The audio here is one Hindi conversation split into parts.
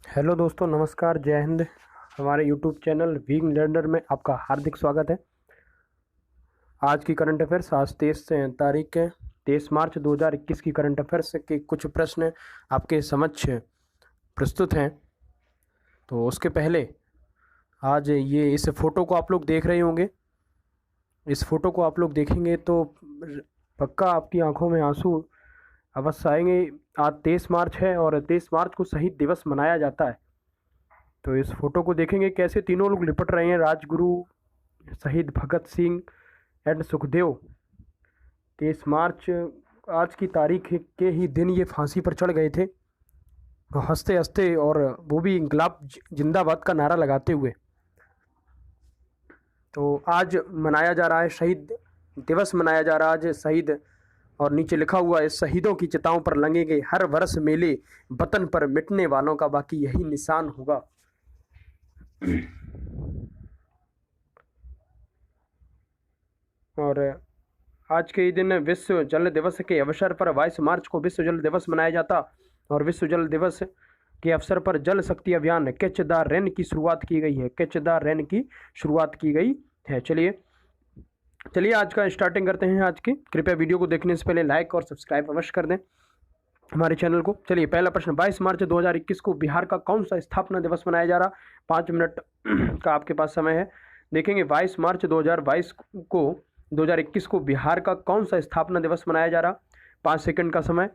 हेलो दोस्तों, नमस्कार, जय हिंद। हमारे यूट्यूब चैनल वीइंग लर्नर में आपका हार्दिक स्वागत है। आज की करंट अफेयर्स आज 23 तारीख है 23 मार्च 2021 की करंट अफेयर्स के कुछ प्रश्न आपके समक्ष प्रस्तुत हैं। तो उसके पहले आज ये इस फोटो को आप लोग देख रहे होंगे। इस फोटो को आप लोग देखेंगे तो पक्का आपकी आंखों में आंसू अवश्य आएंगे। आज 23 मार्च है और 23 मार्च को शहीद दिवस मनाया जाता है। तो इस फोटो को देखेंगे कैसे तीनों लोग लिपट रहे हैं। राजगुरु, शहीद भगत सिंह एंड सुखदेव। 23 मार्च आज की तारीख के ही दिन ये फांसी पर चढ़ गए थे, हंसते हंसते, और वो भी इंकलाब जिंदाबाद का नारा लगाते हुए। तो आज मनाया जा रहा है शहीद दिवस, मनाया जा रहा है आज शहीद, और नीचे लिखा हुआ है शहीदों की चिताओं पर लगेंगे हर वर्ष मेले, वतन पर मिटने वालों का बाकी यही निशान होगा। और आज के ही दिन विश्व जल दिवस के अवसर पर 22 मार्च को विश्व जल दिवस मनाया जाता, और विश्व जल दिवस के अवसर पर जल शक्ति अभियान कैच द रेन की शुरुआत की गई है। कैच द रेन की शुरुआत की गई है। चलिए आज का स्टार्टिंग करते हैं। आज की कृपया वीडियो को देखने से पहले लाइक और सब्सक्राइब अवश्य कर दें हमारे चैनल को। चलिए पहला प्रश्न, 22 मार्च 2021 को बिहार का कौन सा स्थापना दिवस मनाया जा रहा? 5 मिनट का आपके पास समय है। देखेंगे 22 मार्च 2021 को बिहार का कौन सा स्थापना दिवस मनाया जा रहा? 5 सेकंड का समय।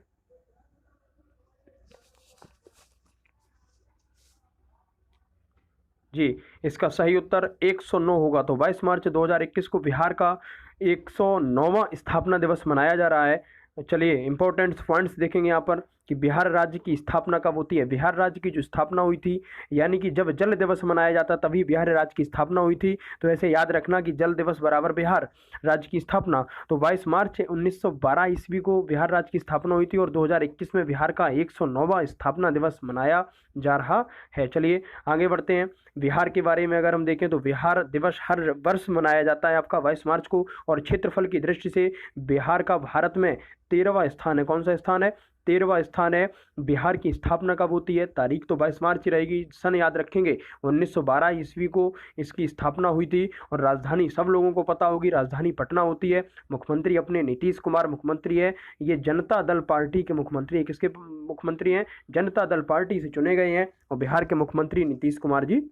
जी, इसका सही उत्तर 109 होगा। तो 22 मार्च 2021 को बिहार का 109वां स्थापना दिवस मनाया जा रहा है। चलिए इंपॉर्टेंट पॉइंट्स देखेंगे यहाँ पर कि बिहार राज्य की स्थापना कब होती है। बिहार राज्य की जो स्थापना हुई थी, यानी कि जब जल दिवस मनाया जाता तभी बिहार राज्य की स्थापना हुई थी। तो ऐसे याद रखना कि जल दिवस बराबर बिहार राज्य की स्थापना। तो 22 मार्च 1912 ईस्वी को बिहार राज्य की स्थापना हुई थी, और 2021 में बिहार का 109वां स्थापना दिवस मनाया जा रहा है। चलिए आगे बढ़ते हैं। बिहार के बारे में अगर हम देखें तो बिहार दिवस हर वर्ष मनाया जाता है आपका 22 मार्च को, और क्षेत्रफल की दृष्टि से बिहार का भारत में 13वां स्थान है। कौन सा स्थान है? 13वां स्थान है। बिहार की स्थापना कब होती है? तारीख तो 22 मार्च ही रहेगी, सन याद रखेंगे 1912 ईस्वी को इसकी स्थापना हुई थी। और राजधानी सब लोगों को पता होगी, राजधानी पटना होती है। मुख्यमंत्री अपने नीतीश कुमार मुख्यमंत्री है। ये जनता दल पार्टी के मुख्यमंत्री है। किसके मुख्यमंत्री हैं? जनता दल पार्टी से चुने गए हैं, और बिहार के मुख्यमंत्री नीतीश कुमार जी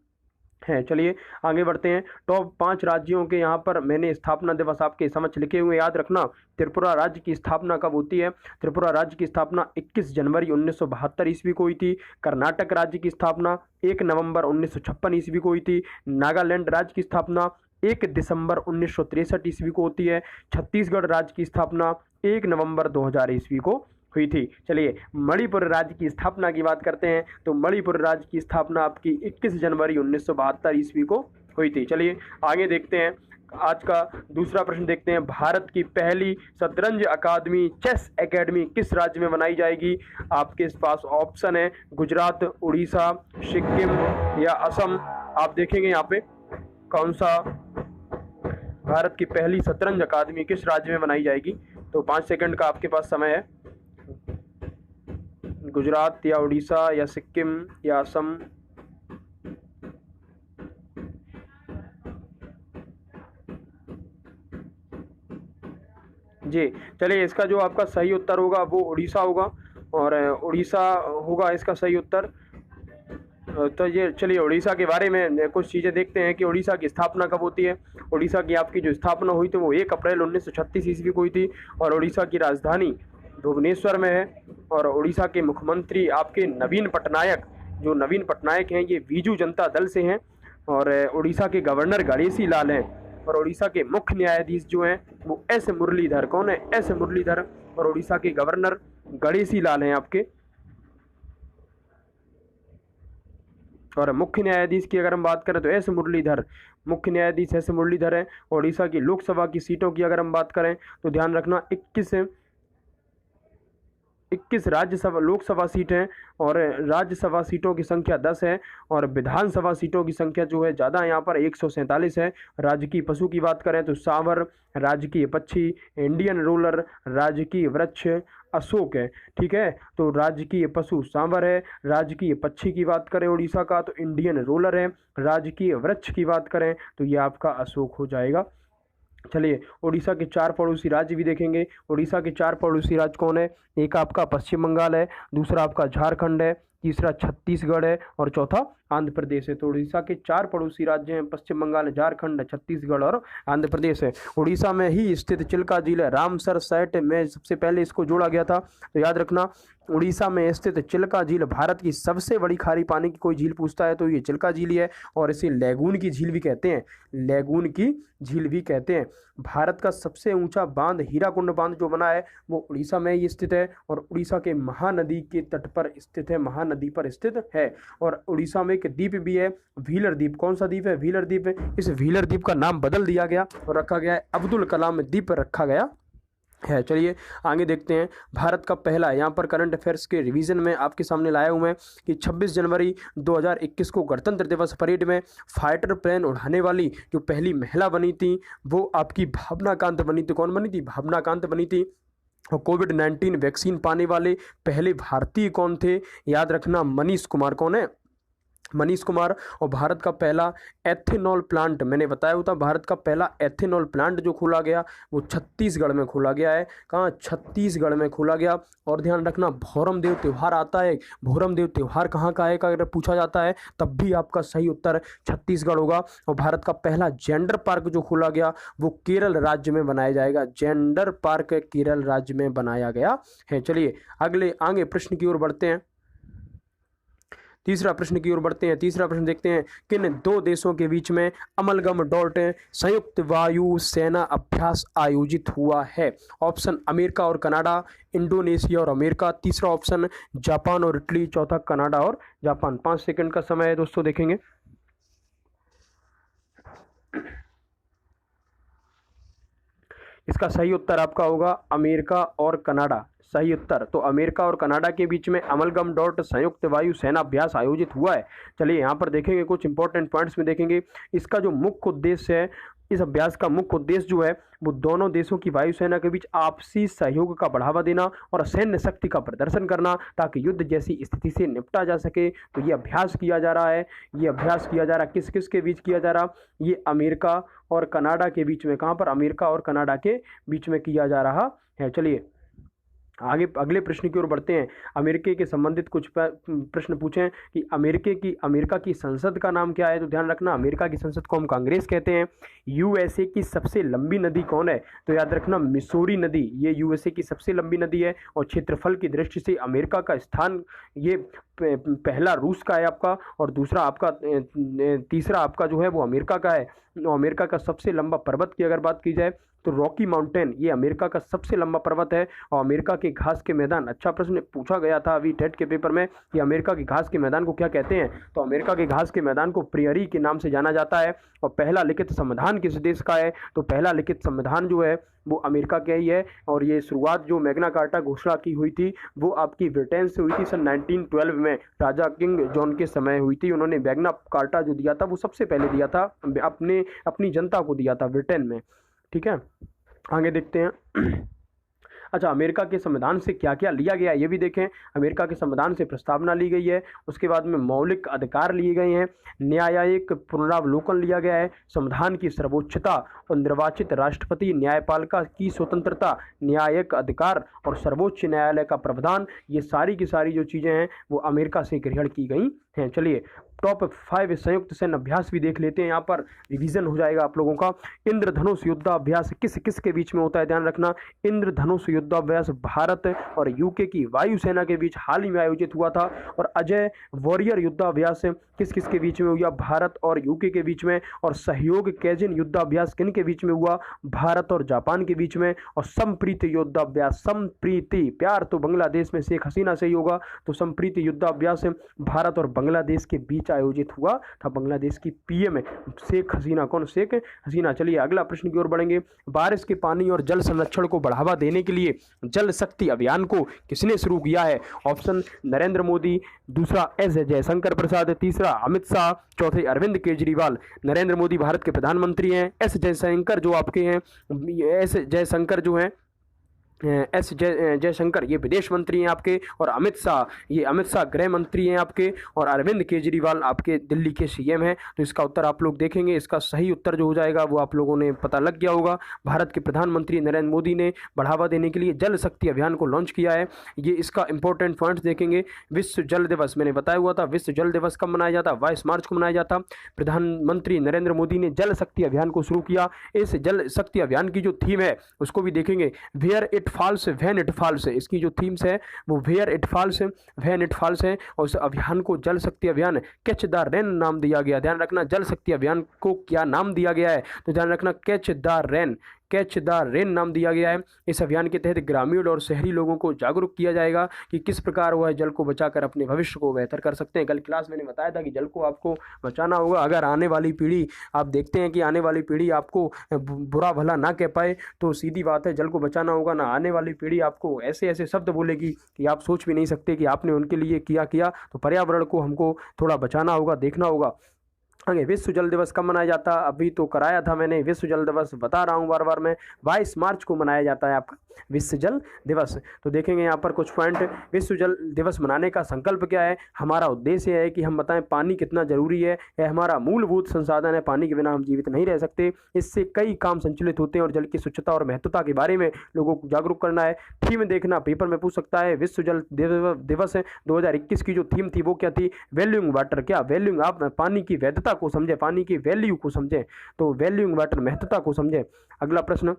है। चलिए आगे बढ़ते हैं। टॉप 5 राज्यों के यहाँ पर मैंने स्थापना दिवस आपके समक्ष लिखे हुए, याद रखना। त्रिपुरा राज्य की स्थापना कब होती है? त्रिपुरा राज्य की स्थापना 21 जनवरी 1972 ईस्वी को हुई थी। कर्नाटक राज्य की स्थापना 1 नवंबर 1956 ईस्वी को हुई थी। नागालैंड राज्य की स्थापना 1 दिसंबर 1963 ईस्वी को होती है। छत्तीसगढ़ राज्य की स्थापना 1 नवंबर 2000 ईस्वी को हुई थी। चलिए मणिपुर राज्य की स्थापना की बात करते हैं। तो मणिपुर राज्य की स्थापना आपकी 21 जनवरी 1972 ईस्वी को हुई थी। चलिए आगे देखते हैं। आज का दूसरा प्रश्न देखते हैं। भारत की पहली शतरंज अकादमी, चेस एकेडमी किस राज्य में बनाई जाएगी? आपके पास ऑप्शन है गुजरात, उड़ीसा, सिक्किम या असम। आप देखेंगे यहाँ पे कौन सा भारत की पहली शतरंज अकादमी किस राज्य में बनाई जाएगी। तो 5 सेकंड का आपके पास समय है। गुजरात या उड़ीसा या सिक्किम या असम। जी, चलिए इसका जो आपका सही उत्तर होगा वो उड़ीसा होगा, और उड़ीसा होगा इसका सही उत्तर। तो ये चलिए उड़ीसा के बारे में कुछ चीज़ें देखते हैं कि उड़ीसा की स्थापना कब होती है। उड़ीसा की आपकी जो स्थापना हुई थी वो 1 अप्रैल 1936 ईस्वी को हुई थी, और उड़ीसा की राजधानी भुवनेश्वर में है। और उड़ीसा के मुख्यमंत्री आपके नवीन पटनायक, जो नवीन पटनायक हैं ये बीजू जनता दल से हैं। और उड़ीसा के गवर्नर गणेशी लाल हैं, और उड़ीसा के मुख्य न्यायाधीश जो हैं वो एस मुरलीधर। कौन है? एस मुरलीधर। और उड़ीसा के गवर्नर गणेशी लाल हैं आपके। और मुख्य न्यायाधीश की अगर हम बात करें तो एस मुरलीधर, मुख्य न्यायाधीश एस मुरलीधर है। उड़ीसा की लोकसभा की सीटों की अगर हम बात करें तो ध्यान रखना 21 राज्यसभा लोकसभा सीट हैं और राज्यसभा सीटों की संख्या 10 है और विधानसभा सीटों की संख्या जो है ज़्यादा यहाँ पर 147 है। राजकीय पशु की बात करें तो सांवर, राजकीय पक्षी इंडियन रूलर, राजकीय वृक्ष अशोक है। ठीक है, तो राजकीय पशु सांवर है, राजकीय पक्षी की बात करें उड़ीसा का तो इंडियन रूलर है, राजकीय वृक्ष की बात करें तो ये आपका अशोक हो जाएगा। चलिए उड़ीसा के 4 पड़ोसी राज्य भी देखेंगे। उड़ीसा के 4 पड़ोसी राज्य कौन है? एक आपका पश्चिम बंगाल है, दूसरा आपका झारखंड है, तीसरा छत्तीसगढ़ है और चौथा आंध्र प्रदेश है। तो उड़ीसा के 4 पड़ोसी राज्य हैं, पश्चिम बंगाल, झारखंड, छत्तीसगढ़ और आंध्र प्रदेश है। उड़ीसा में ही स्थित चिल्का झील है, रामसर साइट में सबसे पहले इसको जोड़ा गया था, तो याद रखना उड़ीसा में स्थित चिल्का झील भारत की सबसे बड़ी खारी पानी की कोई झील पूछता है तो ये चिल्का झील ही है और इसे लैगून की झील भी कहते हैं, लैगून की झील भी कहते हैं। भारत का सबसे ऊंचा बांध हीराकुंड बांध जो बना है वो उड़ीसा में ही स्थित है और उड़ीसा के महानदी के तट पर स्थित है, महानदी पर स्थित है। और उड़ीसा में एक द्वीप भी है, व्हीलर द्वीप। कौन सा द्वीप है? व्हीलर द्वीप है। इस व्हीलर द्वीप का नाम बदल दिया गया और रखा गया है अब्दुल कलाम द्वीप रखा गया है। चलिए आगे देखते हैं। भारत का पहला, यहाँ पर करंट अफेयर्स के रिवीजन में आपके सामने लाया हूँ मैं कि 26 जनवरी 2021 को गणतंत्र दिवस परेड में फाइटर प्लेन उड़ाने वाली जो पहली महिला बनी थी वो आपकी भावना कांत बनी थी। कौन बनी थी? भावना कांत बनी थी। और कोविड-19 वैक्सीन पाने वाले पहले भारतीय कौन थे? याद रखना मनीष कुमार। कौन है? मनीष कुमार। और भारत का पहला एथेनॉल प्लांट, मैंने बताया होता, भारत का पहला एथेनॉल प्लांट जो खोला गया वो छत्तीसगढ़ में खोला गया है। कहाँ? छत्तीसगढ़ में खोला गया। और ध्यान रखना भोरम देव त्यौहार आता है, भोरम देव त्यौहार कहाँ का है का अगर पूछा जाता है तब भी आपका सही उत्तर छत्तीसगढ़ होगा। और भारत का पहला जेंडर पार्क जो खोला गया वो केरल राज्य में बनाया जाएगा, जेंडर पार्क केरल राज्य में बनाया गया है। चलिए अगले आगे प्रश्न की ओर बढ़ते हैं, तीसरा प्रश्न की ओर बढ़ते हैं। तीसरा प्रश्न देखते हैं, किन 2 देशों के बीच में अमलगम डॉट संयुक्त वायु सेना अभ्यास आयोजित हुआ है? ऑप्शन अमेरिका और कनाडा, इंडोनेशिया और अमेरिका, तीसरा ऑप्शन जापान और इटली, चौथा कनाडा और जापान। 5 सेकंड का समय है दोस्तों, देखेंगे। इसका सही उत्तर आपका होगा अमेरिका और कनाडा, सही उत्तर। तो अमेरिका और कनाडा के बीच में अमलगम डॉट संयुक्त वायु सेना अभ्यास आयोजित हुआ है। चलिए यहाँ पर देखेंगे, कुछ इंपॉर्टेंट पॉइंट्स में देखेंगे। इसका जो मुख्य उद्देश्य है, इस अभ्यास का मुख्य उद्देश्य जो है वो दोनों देशों की वायुसेना के बीच आपसी सहयोग का बढ़ावा देना और सैन्य शक्ति का प्रदर्शन करना ताकि युद्ध जैसी स्थिति से निपटा जा सके। तो ये अभ्यास किया जा रहा है, ये अभ्यास किया जा रहा है किस किस के बीच किया जा रहा? ये अमेरिका और कनाडा के बीच में। कहाँ पर? अमेरिका और कनाडा के बीच में किया जा रहा है। चलिए आगे अगले प्रश्न की ओर बढ़ते हैं। अमेरिका के संबंधित कुछ प्रश्न पूछें कि अमेरिका की संसद का नाम क्या है? तो ध्यान रखना अमेरिका की संसद को हम कांग्रेस कहते हैं। यूएसए की सबसे लंबी नदी कौन है? तो याद रखना मिसौरी नदी, ये यूएसए की सबसे लंबी नदी है। और क्षेत्रफल की दृष्टि से अमेरिका का स्थान ये पहला रूस का है आपका, और दूसरा आपका तीसरा आपका जो है वो अमेरिका का है। अमेरिका का सबसे लंबा पर्वत की अगर बात की जाए तो रॉकी माउंटेन ये अमेरिका का सबसे लंबा पर्वत है। और अमेरिका के घास के मैदान, अच्छा प्रश्न पूछा गया था अभी टेट के पेपर में कि अमेरिका के घास के मैदान को क्या कहते हैं? तो अमेरिका के घास के मैदान को प्रियरी के नाम से जाना जाता है। और पहला लिखित संविधान किस देश का है? तो पहला लिखित संविधान जो है वो अमेरिका का ही है। और ये शुरुआत जो मैग्ना कार्टा घोषणा की हुई थी वो आपकी ब्रिटेन से हुई थी सन 1912 में, राजा किंग जॉन के समय हुई थी। उन्होंने मैग्ना कार्टा जो दिया था वो सबसे पहले दिया था, अपनी जनता को दिया था ब्रिटेन में। ठीक है, आगे देखते हैं। अच्छा, अमेरिका के संविधान से क्या क्या लिया गया ये भी देखें। अमेरिका के संविधान से प्रस्तावना ली गई है, उसके बाद में मौलिक अधिकार लिए गए हैं, न्यायिक पुनरावलोकन लिया गया है, संविधान की सर्वोच्चता और निर्वाचित राष्ट्रपति न्यायपालिका की स्वतंत्रता, न्यायिक अधिकार और सर्वोच्च न्यायालय का प्रावधान, ये सारी की सारी जो चीज़ें हैं वो अमेरिका से ग्रहण की गई हैं। चलिए टॉप 5 संयुक्त सैन्य अभ्यास भी देख लेते हैं, यहाँ पर रिवीजन हो जाएगा आप लोगों का। इंद्रधनुष युद्धाभ्यास किस किस के बीच में होता है? ध्यान रखना इंद्रधनुष युद्धाभ्यास भारत और यूके की वायुसेना के बीच हाल ही में आयोजित हुआ था। और अजय वॉरियर युद्धाभ्यास किस किस के बीच में हुआ? भारत और यूके के बीच में। और सहयोग कैजिन युद्धाभ्यास किन के बीच में हुआ? भारत और जापान के बीच में। और संप्रीति युद्धाभ्यास, संप्रीति प्यार तो बांग्लादेश में शेख हसीना से ही होगा, तो संप्रीति युद्धाभ्यास भारत और बांग्लादेश के बीच आयोजित हुआ था बांग्लादेश की पीएम शेख हसीना। कौन? शेख हसीना। चलिए अगला प्रश्न की ओर बढ़ेंगे। बारिश के पानी और जल संरक्षण को बढ़ावा देने के लिए जल शक्ति अभियान को किसने शुरू किया है? ऑप्शन नरेंद्र मोदी, दूसरा एस जयशंकर प्रसाद, तीसरा अमित शाह, चौथे अरविंद केजरीवाल। नरेंद्र मोदी भारत के प्रधानमंत्री हैं, एस जयशंकर जो आपके हैं, एस जयशंकर जो हैं, एस जयशंकर ये विदेश मंत्री हैं आपके, और अमित शाह गृह मंत्री हैं आपके, और अरविंद केजरीवाल आपके दिल्ली के सीएम हैं। तो इसका उत्तर आप लोग देखेंगे, इसका सही उत्तर जो हो जाएगा वो आप लोगों ने पता लग गया होगा। भारत के प्रधानमंत्री नरेंद्र मोदी ने बढ़ावा देने के लिए जल शक्ति अभियान को लॉन्च किया है। ये इसका इंपॉर्टेंट पॉइंट्स देखेंगे। विश्व जल दिवस मैंने बताया हुआ था, विश्व जल दिवस कब मनाया जाता? 22 मार्च को मनाया जाता। प्रधानमंत्री नरेंद्र मोदी ने जल शक्ति अभियान को शुरू किया। इस जल शक्ति अभियान की जो थीम है उसको भी देखेंगे, where it falls when it falls. इसकी जो थीम्स है वो where it falls when it falls है। और उस अभियान को जल शक्ति अभियान कैच द रेन नाम दिया गया। ध्यान रखना, जल शक्ति अभियान को क्या नाम दिया गया है? तो ध्यान रखना, कैच द रेन नाम दिया गया है। इस अभियान के तहत ग्रामीण और शहरी लोगों को जागरूक किया जाएगा कि किस प्रकार वह जल को बचाकर अपने भविष्य को बेहतर कर सकते हैं। कल क्लास मैंने बताया था कि जल को आपको बचाना होगा। अगर आने वाली पीढ़ी, आप देखते हैं कि आने वाली पीढ़ी आपको बुरा भला ना कह पाए, तो सीधी बात है जल को बचाना होगा ना। आने वाली पीढ़ी आपको ऐसे ऐसे शब्द बोलेगी कि आप सोच भी नहीं सकते कि आपने उनके लिए किया। तो पर्यावरण को हमको थोड़ा बचाना होगा, देखना होगा। आगे विश्व जल दिवस कब मनाया जाता? अभी तो कराया था मैंने। विश्व जल दिवस बता रहा हूँ बार बार मैं, 22 मार्च को मनाया जाता है आपका विश्व जल दिवस। तो देखेंगे यहाँ पर कुछ पॉइंट। विश्व जल दिवस मनाने का संकल्प क्या है? हमारा उद्देश्य है कि हम बताएं पानी कितना जरूरी है। यह हमारा मूलभूत संसाधन है, पानी के बिना हम जीवित नहीं रह सकते। इससे कई काम संचालित होते हैं और जल की स्वच्छता और महत्वता के बारे में लोगों को जागरूक करना है। थीम देखना, पेपर में पूछ सकता है। विश्व जल दिवस 2021 की जो थीम थी वो क्या थी? Valuing water. क्या वैल्यूइंग? आप पानी की वैधता को समझे, पानी की वैल्यू को समझे, तो वैल्यूइंग वाटर, महत्वता को समझे। अगला प्रश्न,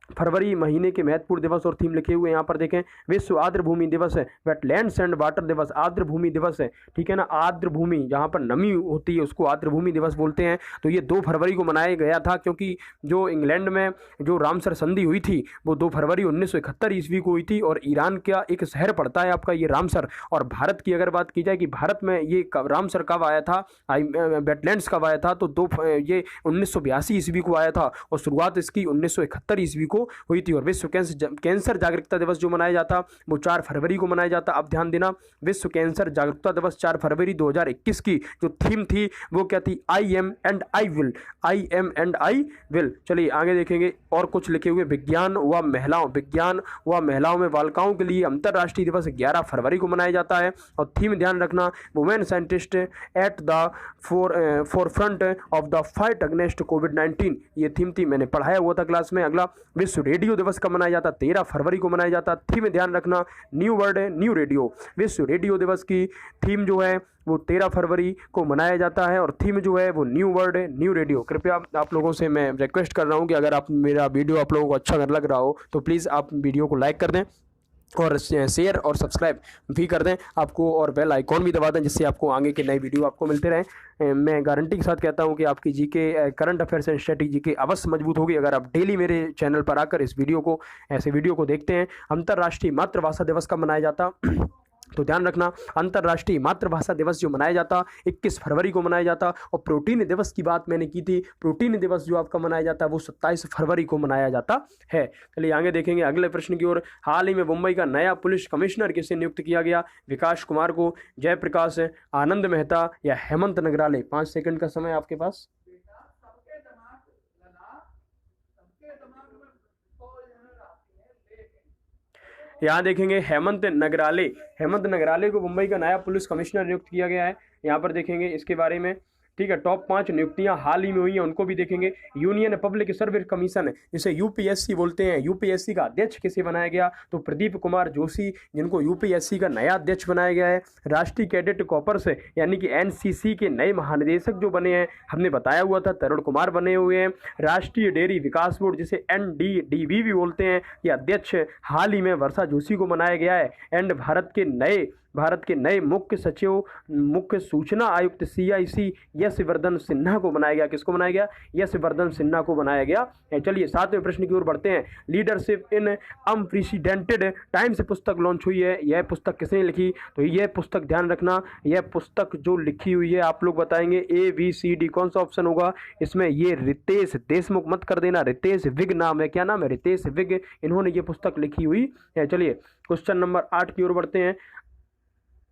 फरवरी महीने के महत्वपूर्ण दिवस और थीम लिखे हुए यहाँ पर देखें। विश्व आर्द्र भूमि दिवस है, वेटलैंड्स एंड वाटर दिवस, आर्द्र भूमि दिवस है, ठीक है ना। आर्द्र भूमि जहाँ पर नमी होती है उसको आर्द्र भूमि दिवस बोलते हैं। तो ये 2 फरवरी को मनाया गया था, क्योंकि जो इंग्लैंड में जो रामसर संधि हुई थी वो 2 फरवरी 1971 ईस्वी को हुई थी। और ईरान का एक शहर पड़ता है आपका ये रामसर। और भारत की अगर बात की जाए कि भारत में ये रामसर कब आया था, वेटलैंड्स कब आया था, तो ये 1982 ईस्वी को आया था। और शुरुआत इसकी 1971 ईस्वी को हुई थी। और विश्व कैंसर जागरूकता दिवस जो मनाया जाता वो 4 फरवरी को मनाया जाता। अब ध्यान देना, विश्व कैंसर जागरूकता दिवस 4 फरवरी 2021 की जो थीम थी वो क्या थी? I am and I will. चलिए आगे देखेंगे और कुछ लिखे हुए। विज्ञान व महिलाओं में बालिकाओं के लिए अंतर्राष्ट्रीय दिवस 11 फरवरी को मनाया जाता है। और थीम ध्यान रखना, women scientist at the forefront of the fight against कोविड-19। ये थीम थी, मैंने पढ़ाया हुआ था क्लास में। अगला, विश्व रेडियो दिवस कब मनाया जाता? 13 फरवरी को मनाया जाता। थीम ध्यान रखना, न्यू वर्ड न्यू रेडियो। विश्व रेडियो दिवस की थीम जो है वो 13 फरवरी को मनाया जाता है। और थीम जो है वो न्यू वर्ड न्यू रेडियो। कृपया आप लोगों से मैं रिक्वेस्ट कर रहा हूँ कि अगर आप मेरा वीडियो आप लोगों को अच्छा लग रहा हो तो प्लीज़ आप वीडियो को लाइक कर दें और शेयर और सब्सक्राइब भी कर दें आपको, और बेल आइकॉन भी दबा दें, जिससे आपको आगे के नए वीडियो आपको मिलते रहें। मैं गारंटी के साथ कहता हूं कि आपकी GK, current affairs and strategy के अवश्य मजबूत होगी अगर आप डेली मेरे चैनल पर आकर ऐसे वीडियो को देखते हैं। अंतर्राष्ट्रीय मातृभाषा दिवस कब मनाया जाता? तो ध्यान रखना, अंतर्राष्ट्रीय मातृभाषा दिवस जो मनाया जाता 21 फरवरी को मनाया जाता। और प्रोटीन दिवस की बात मैंने की थी, प्रोटीन दिवस जो आपका मनाया जाता है वो 27 फरवरी को मनाया जाता है। चलिए आगे देखेंगे अगले प्रश्न की ओर। हाल ही में मुंबई का नया पुलिस कमिश्नर किसे नियुक्त किया गया? विकास कुमार को, जयप्रकाश, आनंद मेहता या हेमंत नगराले? 5 सेकंड का समय आपके पास। यहाँ देखेंगे हेमंत नगराले को मुंबई का नया पुलिस कमिश्नर नियुक्त किया गया है। यहाँ पर देखेंगे इसके बारे में, ठीक है। टॉप 5 नियुक्तियां हाल ही में हुई हैं उनको भी देखेंगे। यूनियन पब्लिक सर्विस कमीशन, जिसे यूपीएससी बोलते हैं, यूपीएससी का अध्यक्ष किसे बनाया गया? तो प्रदीप कुमार जोशी, जिनको यूपीएससी का नया अध्यक्ष बनाया गया है। राष्ट्रीय कैडेट कॉर्प्स यानी कि एनसीसी के नए महानिदेशक जो बने हैं, हमने बताया हुआ था तरुण कुमार बने हुए हैं। राष्ट्रीय डेयरी विकास बोर्ड, जिसे एनडीडीबी भी बोलते हैं, ये अध्यक्ष हाल ही में वर्षा जोशी को बनाया गया है। एंड भारत के नए भारत के नए मुख्य सूचना आयुक्त CIC यशवर्धन सिन्हा को बनाया गया। किसको बनाया गया? यशवर्धन सिन्हा को बनाया गया है। चलिए 7वें प्रश्न की ओर बढ़ते हैं। लीडरशिप इन अनप्रेसिडेंटेड टाइम्स पुस्तक लॉन्च हुई है। यह पुस्तक किसने लिखी? तो यह पुस्तक ध्यान रखना, यह पुस्तक जो लिखी हुई है आप लोग बताएंगे ABCD कौन सा ऑप्शन होगा इसमें। ये रितेश देशमुख मत कर देना, रितेश विग नाम है। क्या नाम है? रितेश विग। इन्होंने ये पुस्तक लिखी हुई है। चलिए क्वेश्चन नंबर 8 की ओर बढ़ते हैं।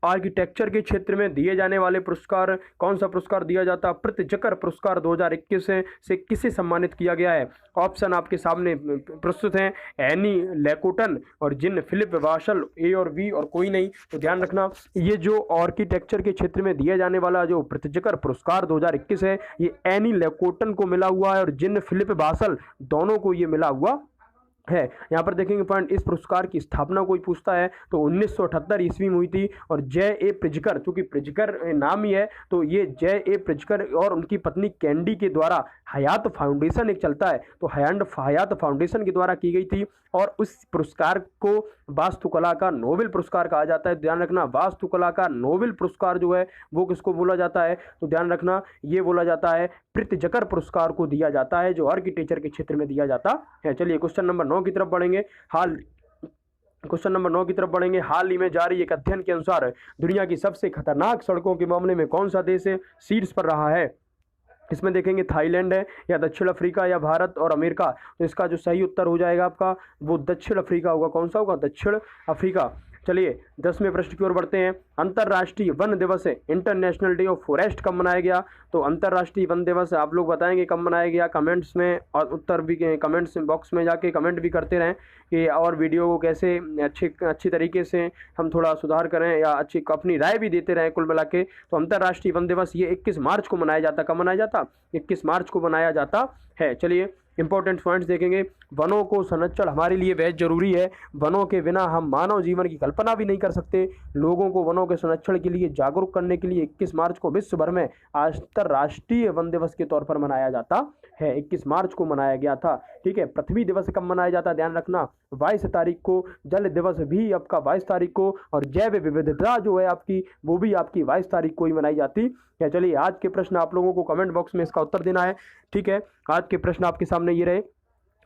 आर्किटेक्चर के क्षेत्र में दिए जाने वाले पुरस्कार, कौन सा पुरस्कार दिया जाता है? प्रित्जकर पुरस्कार 2021 से किसे सम्मानित किया गया है? ऑप्शन आपके सामने प्रस्तुत हैं, एनी लेकोटन और जिन फिलिप वाशल, A और B और कोई नहीं। तो ध्यान रखना, ये जो आर्किटेक्चर के क्षेत्र में दिया जाने वाला जो प्रित्जकर पुरस्कार 2021 है, ये एनी लेकोटन को मिला हुआ है और जिन फिलिप वाशल दोनों को ये मिला हुआ है। यहाँ पर देखेंगे पॉइंट, इस पुरस्कार की स्थापना कोई पूछता है तो 1978 ईस्वी में हुई थी और J.A. प्रिज्कर, चूंकि प्रिज्कर नाम ही है तो ये J.A. प्रिज्कर और उनकी पत्नी कैंडी के द्वारा हयात फाउंडेशन एक चलता है तो हयात फाउंडेशन के द्वारा की गई थी और उस पुरस्कार को वास्तुकला का नोबेल पुरस्कार कहा जाता है। ध्यान रखना, वास्तुकला का नोबेल पुरस्कार जो है वो किसको बोला जाता है? तो ध्यान रखना, ये बोला जाता है प्रित्जकर पुरस्कार को दिया जाता है जो आर्किटेक्चर के क्षेत्र में दिया जाता है। चलिए क्वेश्चन नंबर 9 की तरफ बढ़ेंगे। क्वेश्चन नंबर 9 की तरफ बढ़ेंगे। हाल ही में जारी एक अध्ययन के अनुसार दुनिया की सबसे खतरनाक सड़कों के मामले में कौन सा देश शीर्ष पर रहा है? इसमें देखेंगे थाईलैंड है या दक्षिण अफ्रीका या भारत और अमेरिका। तो इसका जो सही उत्तर हो जाएगा आपका वो दक्षिण अफ्रीका होगा। कौन सा होगा? दक्षिण अफ्रीका। चलिए 10वें प्रश्न की ओर बढ़ते हैं। अंतर्राष्ट्रीय वन दिवस है, इंटरनेशनल डे ऑफ फॉरेस्ट कब मनाया गया? तो अंतर्राष्ट्रीय वन दिवस आप लोग बताएंगे कब मनाया गया कमेंट्स में, और उत्तर भी कमेंट्स बॉक्स में जाके कमेंट भी करते रहें कि और वीडियो को कैसे अच्छी तरीके से हम थोड़ा सुधार करें या अच्छी अपनी राय भी देते रहें कुल मिला के। तो अंतर्राष्ट्रीय वन दिवस ये 21 मार्च को मनाया जाता। कब मनाया जाता? 21 मार्च को मनाया जाता है। चलिए इंपॉर्टेंट पॉइंट्स देखेंगे। वनों को संरक्षण हमारे लिए बेहद जरूरी है। वनों के बिना हम मानव जीवन की कल्पना भी नहीं कर सकते। लोगों को वनों के संरक्षण के लिए जागरूक करने के लिए 21 मार्च को विश्व भर में अंतर्राष्ट्रीय वन दिवस के तौर पर मनाया जाता है। 21 मार्च को मनाया गया था। ठीक है, पृथ्वी दिवस कब मनाया जाता है? ध्यान रखना 22 तारीख को। जल दिवस भी आपका 22 तारीख को और जैव विविधता जो है आपकी वो भी आपकी 22 तारीख को ही मनाई जाती है। चलिए आज के प्रश्न आप लोगों को कमेंट बॉक्स में इसका उत्तर देना है। ठीक है, आज के प्रश्न आपके सामने ये रहे।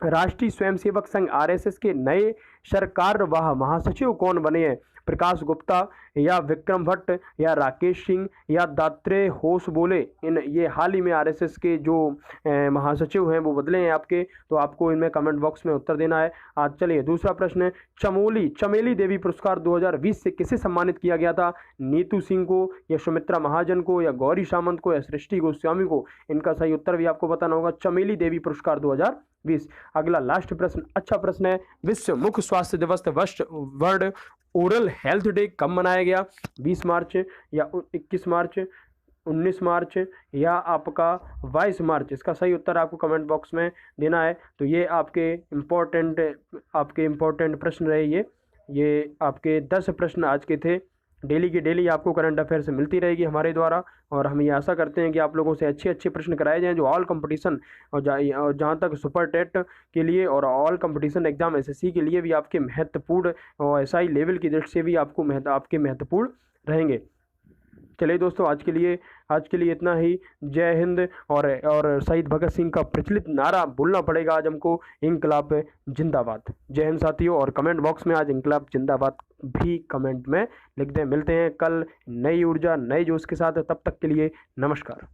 राष्ट्रीय स्वयंसेवक संघ RSS के नए सरकारवाह महासचिव कौन बने हैं? प्रकाश गुप्ता या विक्रम भट्ट या राकेश सिंह या दात्रेय होसबोले। इन ये हाल ही में RSS के जो महासचिव हैं वो बदले हैं आपके, तो आपको इनमें कमेंट बॉक्स में उत्तर देना है। आज चलिए दूसरा प्रश्न है, चमेली देवी पुरस्कार 2020 से किसे सम्मानित किया गया था? नीतू सिंह को या सुमित्रा महाजन को या गौरी सामंत को या सृष्टि गोस्वामी को? इनका सही उत्तर भी आपको बताना होगा। चमेली देवी पुरस्कार 2020। अगला लास्ट प्रश्न अच्छा प्रश्न है। विश्व मुख स्वास्थ्य दिवस वर्ल्ड ओरल हेल्थ डे कब मनाया गया? 20 मार्च या 21 मार्च, 19 मार्च या आपका 22 मार्च? इसका सही उत्तर आपको कमेंट बॉक्स में देना है। तो ये आपके इम्पोर्टेंट प्रश्न रहे। ये आपके 10 प्रश्न आज के थे। डेली की डेली आपको करंट अफेयर से मिलती रहेगी हमारे द्वारा और हम ये आशा करते हैं कि आप लोगों से अच्छे प्रश्न कराए जाएं जो ऑल कंपटीशन और जहाँ तक सुपर टेट के लिए और ऑल कंपटीशन एग्जाम SSC के लिए भी आपके महत्वपूर्ण और SI लेवल की दृष्टि से भी आपके महत्वपूर्ण रहेंगे। चलिए दोस्तों आज के लिए इतना ही। जय हिंद। और शहीद भगत सिंह का प्रचलित नारा बोलना पड़ेगा आज हमको, इंकलाब जिंदाबाद। जय हिंद साथियों। और कमेंट बॉक्स में आज इंकलाब जिंदाबाद भी कमेंट में लिख दें। मिलते हैं कल नई ऊर्जा नए जोश के साथ, तब तक के लिए नमस्कार।